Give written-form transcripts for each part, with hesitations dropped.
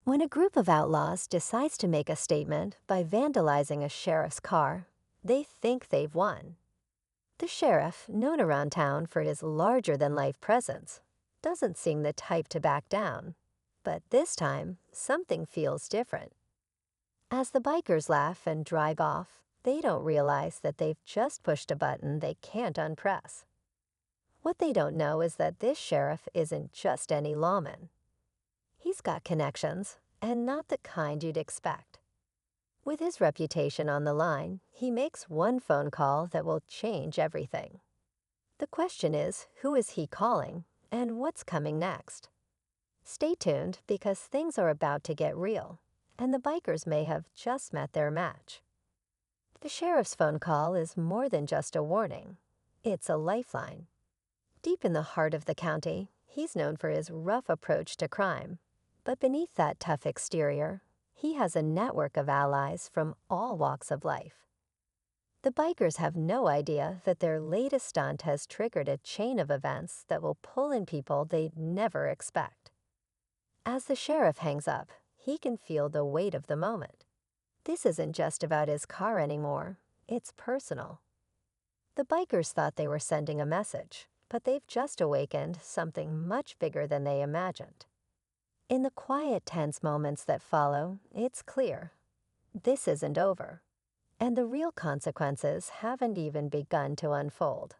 When a group of outlaws decides to make a statement by vandalizing a sheriff's car, they think they've won. The sheriff, known around town for his larger-than-life presence, doesn't seem the type to back down. But this time, something feels different. As the bikers laugh and drive off, they don't realize that they've just pushed a button they can't unpress. What they don't know is that this sheriff isn't just any lawman. He's got connections, and not the kind you'd expect. With his reputation on the line, he makes one phone call that will change everything. The question is, who is he calling, and what's coming next? Stay tuned because things are about to get real, and the bikers may have just met their match. The sheriff's phone call is more than just a warning. It's a lifeline. Deep in the heart of the county, he's known for his rough approach to crime. But beneath that tough exterior, he has a network of allies from all walks of life. The bikers have no idea that their latest stunt has triggered a chain of events that will pull in people they'd never expect. As the sheriff hangs up, he can feel the weight of the moment. This isn't just about his car anymore, it's personal. The bikers thought they were sending a message, but they've just awakened something much bigger than they imagined. In the quiet, tense moments that follow, it's clear. This isn't over. And the real consequences haven't even begun to unfold.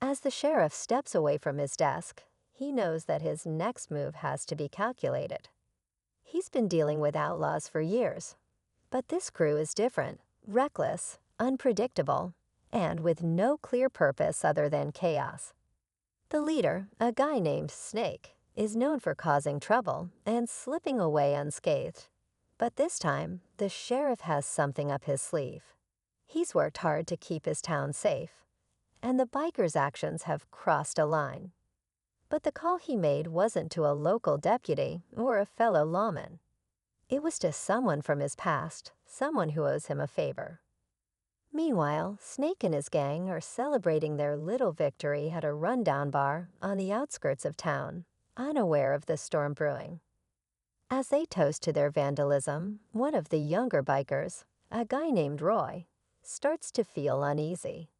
As the sheriff steps away from his desk, he knows that his next move has to be calculated. He's been dealing with outlaws for years. But this crew is different, reckless, unpredictable, and with no clear purpose other than chaos. The leader, a guy named Snake, is known for causing trouble and slipping away unscathed. But this time, the sheriff has something up his sleeve. He's worked hard to keep his town safe, and the bikers' actions have crossed a line. But the call he made wasn't to a local deputy or a fellow lawman. It was to someone from his past, someone who owes him a favor. Meanwhile, Snake and his gang are celebrating their little victory at a rundown bar on the outskirts of town, unaware of the storm brewing. As they toast to their vandalism, one of the younger bikers, a guy named Roy, starts to feel uneasy.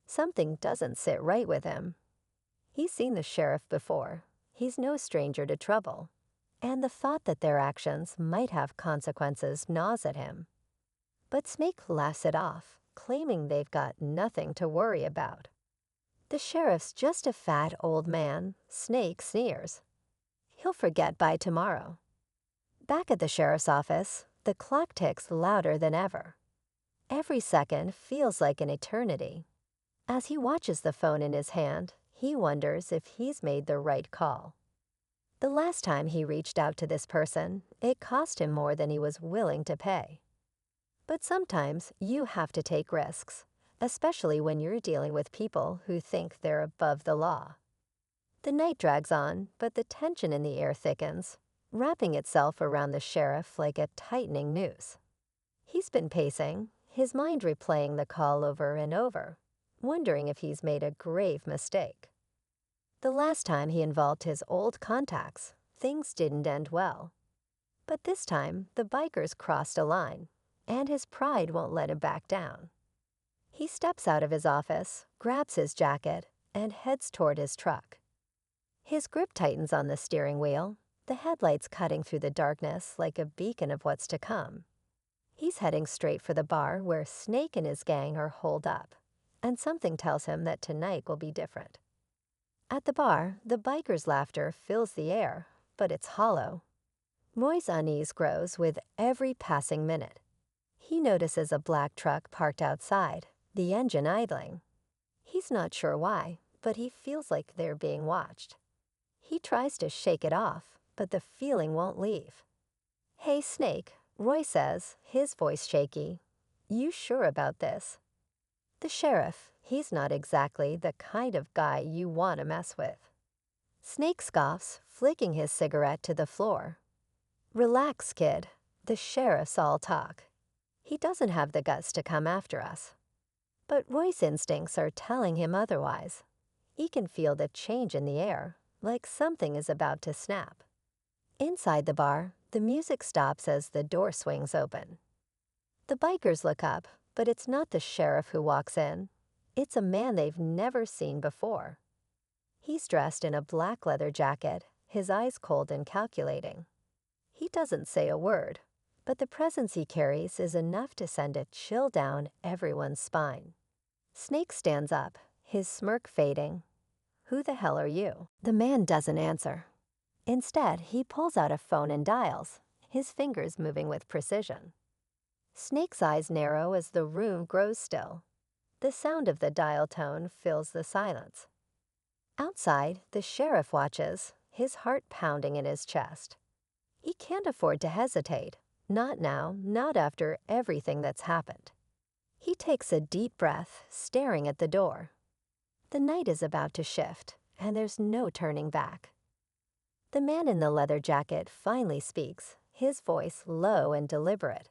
Something doesn't sit right with him. He's seen the sheriff before. He's no stranger to trouble. And the thought that their actions might have consequences gnaws at him. But Snake laughs it off, claiming they've got nothing to worry about. The sheriff's just a fat old man, Snake sneers. He'll forget by tomorrow. Back at the sheriff's office, the clock ticks louder than ever. Every second feels like an eternity. As he watches the phone in his hand, he wonders if he's made the right call. The last time he reached out to this person, it cost him more than he was willing to pay. But sometimes you have to take risks, especially when you're dealing with people who think they're above the law. The night drags on, but the tension in the air thickens, wrapping itself around the sheriff like a tightening noose. He's been pacing, his mind replaying the call over and over, wondering if he's made a grave mistake. The last time he involved his old contacts, things didn't end well. But this time, the bikers crossed a line, and his pride won't let him back down. He steps out of his office, grabs his jacket, and heads toward his truck. His grip tightens on the steering wheel, the headlights cutting through the darkness like a beacon of what's to come. He's heading straight for the bar where Snake and his gang are holed up, and something tells him that tonight will be different. At the bar, the bikers' laughter fills the air, but it's hollow. Roy's unease grows with every passing minute. He notices a black truck parked outside, the engine idling. He's not sure why, but he feels like they're being watched. He tries to shake it off, but the feeling won't leave. "Hey, Snake," Roy says, his voice shaky. "You sure about this?" The sheriff, he's not exactly the kind of guy you want to mess with. Snake scoffs, flicking his cigarette to the floor. "Relax, kid. The sheriff's all talk. He doesn't have the guts to come after us." But Roy's instincts are telling him otherwise. He can feel the change in the air, like something is about to snap. Inside the bar, The music stops as the door swings open. The bikers look up, but it's not the sheriff who walks in. It's a man they've never seen before. He's dressed in a black leather jacket, his eyes cold and calculating. He doesn't say a word, but the presence he carries is enough to send a chill down everyone's spine. Snake stands up, his smirk fading. "Who the hell are you?" The man doesn't answer. Instead, he pulls out a phone and dials, his fingers moving with precision. Snake's eyes narrow as the room grows still. The sound of the dial tone fills the silence. Outside, the sheriff watches, his heart pounding in his chest. He can't afford to hesitate. Not now, not after everything that's happened. He takes a deep breath, staring at the door. The night is about to shift, and there's no turning back. The man in the leather jacket finally speaks, his voice low and deliberate.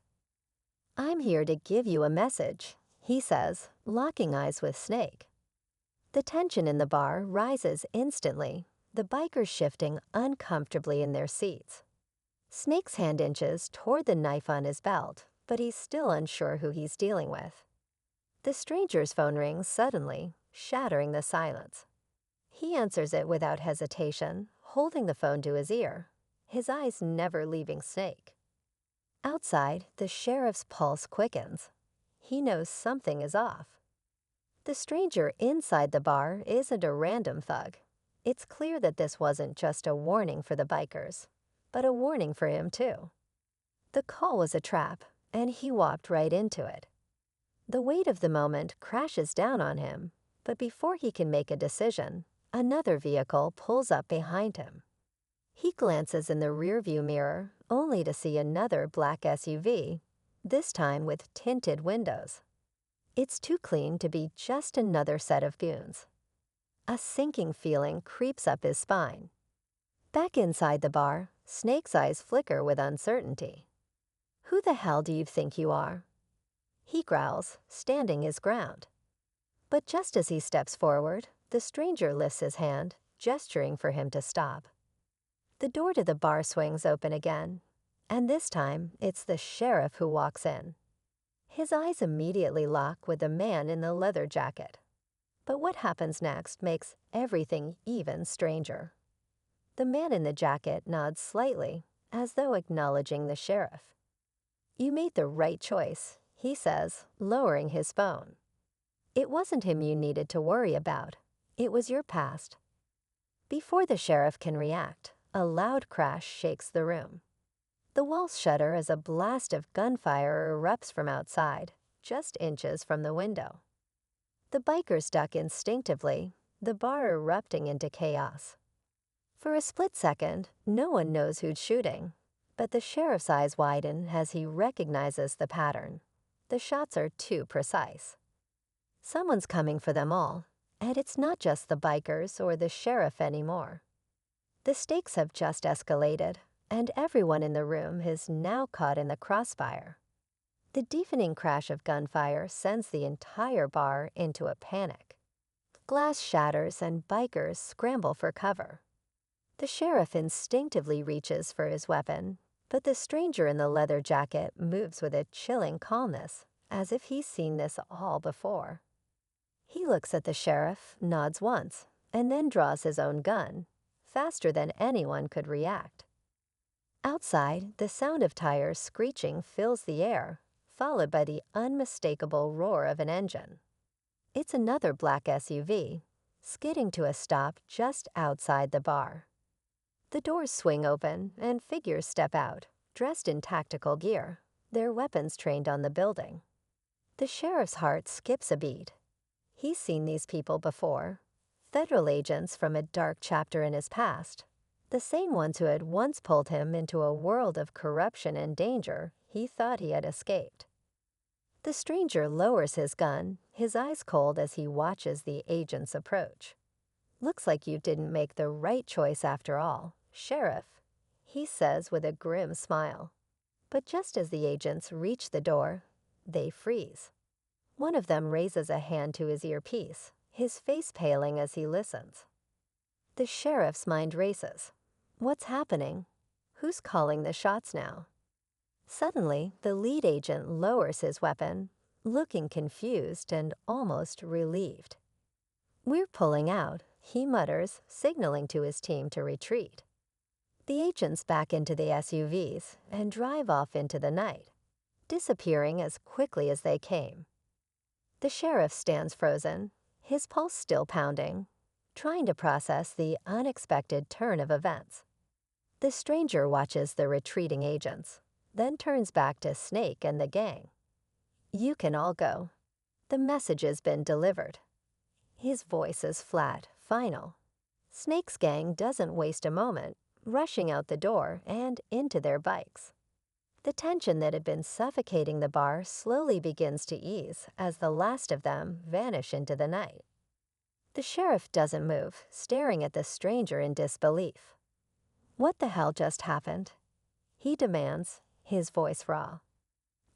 "I'm here to give you a message," he says, locking eyes with Snake. The tension in the bar rises instantly, the bikers shifting uncomfortably in their seats. Snake's hand inches toward the knife on his belt, but he's still unsure who he's dealing with. The stranger's phone rings suddenly, shattering the silence. He answers it without hesitation, holding the phone to his ear, his eyes never leaving Snake. Outside, the sheriff's pulse quickens. He knows something is off. The stranger inside the bar isn't a random thug. It's clear that this wasn't just a warning for the bikers, but a warning for him too. The call was a trap, and he walked right into it. The weight of the moment crashes down on him, but before he can make a decision, another vehicle pulls up behind him. He glances in the rearview mirror, only to see another black SUV, this time with tinted windows. It's too clean to be just another set of goons. A sinking feeling creeps up his spine. Back inside the bar, Snake's eyes flicker with uncertainty. "Who the hell do you think you are?" He growls, standing his ground. But just as he steps forward, the stranger lifts his hand, gesturing for him to stop. The door to the bar swings open again, and this time it's the sheriff who walks in. His eyes immediately lock with the man in the leather jacket. But what happens next makes everything even stranger. The man in the jacket nods slightly, as though acknowledging the sheriff. "You made the right choice," he says, lowering his phone. "It wasn't him you needed to worry about. It was your past." Before the sheriff can react, a loud crash shakes the room. The walls shudder as a blast of gunfire erupts from outside, just inches from the window. The bikers duck instinctively, the bar erupting into chaos. For a split second, no one knows who's shooting, but the sheriff's eyes widen as he recognizes the pattern. The shots are too precise. Someone's coming for them all, and it's not just the bikers or the sheriff anymore. The stakes have just escalated, and everyone in the room is now caught in the crossfire. The deafening crash of gunfire sends the entire bar into a panic. Glass shatters and bikers scramble for cover. The sheriff instinctively reaches for his weapon, but the stranger in the leather jacket moves with a chilling calmness, as if he's seen this all before. He looks at the sheriff, nods once, and then draws his own gun, faster than anyone could react. Outside, the sound of tires screeching fills the air, followed by the unmistakable roar of an engine. It's another black SUV, skidding to a stop just outside the bar. The doors swing open, and figures step out, dressed in tactical gear, their weapons trained on the building. The sheriff's heart skips a beat. He's seen these people before, federal agents from a dark chapter in his past, the same ones who had once pulled him into a world of corruption and danger he thought he had escaped. The stranger lowers his gun, his eyes cold as he watches the agents approach. "Looks like you didn't make the right choice after all, Sheriff," he says with a grim smile. But just as the agents reach the door, they freeze. One of them raises a hand to his earpiece, his face paling as he listens. The sheriff's mind races. What's happening? Who's calling the shots now? Suddenly, the lead agent lowers his weapon, looking confused and almost relieved. "We're pulling out," he mutters, signaling to his team to retreat. The agents back into the SUVs and drive off into the night, disappearing as quickly as they came. The sheriff stands frozen, his pulse still pounding, trying to process the unexpected turn of events. The stranger watches the retreating agents, then turns back to Snake and the gang. "You can all go. The message has been delivered." His voice is flat, final. Snake's gang doesn't waste a moment, rushing out the door and into their bikes. The tension that had been suffocating the bar slowly begins to ease as the last of them vanish into the night. The sheriff doesn't move, staring at the stranger in disbelief. "What the hell just happened?" he demands, his voice raw.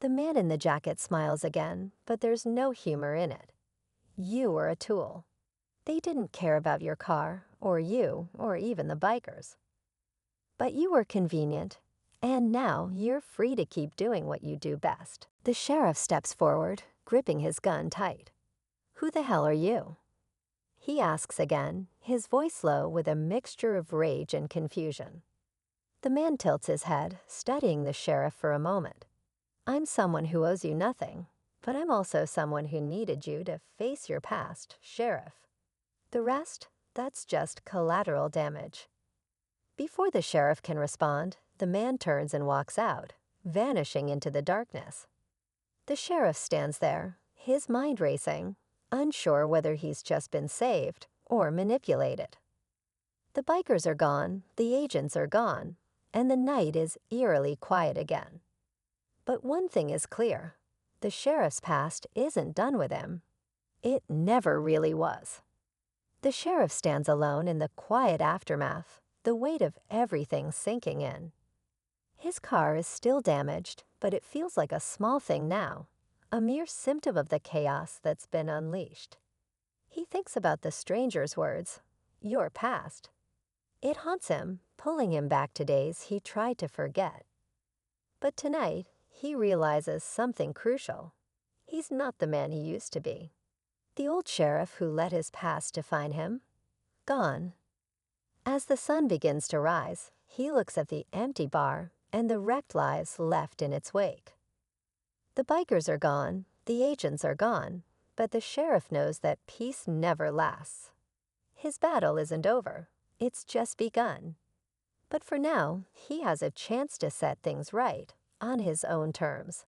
The man in the jacket smiles again, but there's no humor in it. "You were a tool. They didn't care about your car, or you, or even the bikers. But you were convenient, and now you're free to keep doing what you do best." The sheriff steps forward, gripping his gun tight. "Who the hell are you?" he asks again, his voice low with a mixture of rage and confusion. The man tilts his head, studying the sheriff for a moment. "I'm someone who owes you nothing, but I'm also someone who needed you to face your past, Sheriff. The rest, that's just collateral damage." Before the sheriff can respond, the man turns and walks out, vanishing into the darkness. The sheriff stands there, his mind racing, unsure whether he's just been saved or manipulated. The bikers are gone, the agents are gone, and the night is eerily quiet again. But one thing is clear: the sheriff's past isn't done with him. It never really was. The sheriff stands alone in the quiet aftermath, the weight of everything sinking in. His car is still damaged, but it feels like a small thing now, a mere symptom of the chaos that's been unleashed. He thinks about the stranger's words, "Your past." It haunts him, pulling him back to days he tried to forget. But tonight, he realizes something crucial. He's not the man he used to be. The old sheriff who let his past define him, gone. As the sun begins to rise, he looks at the empty bar and the wrecked lives left in its wake. The bikers are gone, the agents are gone, but the sheriff knows that peace never lasts. His battle isn't over. It's just begun. But for now, he has a chance to set things right, on his own terms.